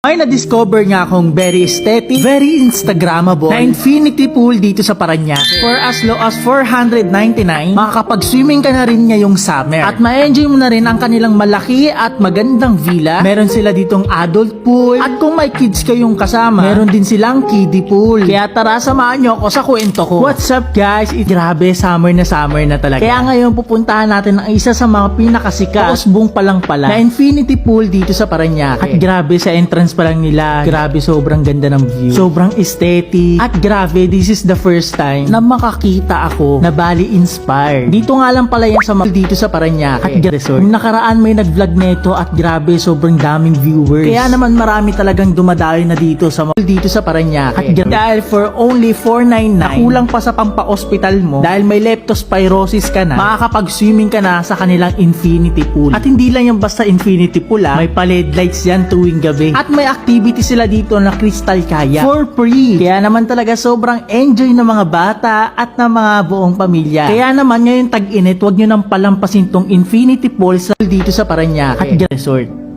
May na-discover nga akong very aesthetic, very Instagrammable na infinity pool dito sa Parañaque. For as low as 499, makakapag-swimming ka na rin ngayong summer. At ma-enjoy mo na rin ang kanilang malaki at magandang villa. Meron sila ditong adult pool. At kung may kids kayong kasama, meron din silang kiddie pool. Kaya tara, samahan nyo ako sa kwento ko. What's up guys? Grabe, summer na talaga. Kaya ngayon pupuntahan natin ang isa sa mga pinakasikat, Osbong pa lang pala, na infinity pool dito sa Parañaque. At grabe, sa entrance pa lang nila, grabe, sobrang ganda ng view, sobrang aesthetic, at grabe, this is the first time na makakita ako na Bali inspired. Dito nga lang pala yan sa dito sa Parañaque at resort. Nung nakaraan may nag-vlog neto at grabe, sobrang daming viewers. Kaya naman marami talagang dumadayo na dito sa Parañaque. At dahil for only 499, kulang pa sa pampa-hospital mo, dahil may leptospirosis ka na, makakapag-swimming ka na sa kanilang infinity pool. At hindi lang yung basta infinity pool, may pa-LED lights yan tuwing gabi. At may activity sila dito na crystal kayak for free. Kaya naman talaga sobrang enjoy ng mga bata at ng mga buong pamilya. Kaya naman ngayon tag-init, wag nyo nang palampasin tong infinity pool dito sa Parañaque at resort.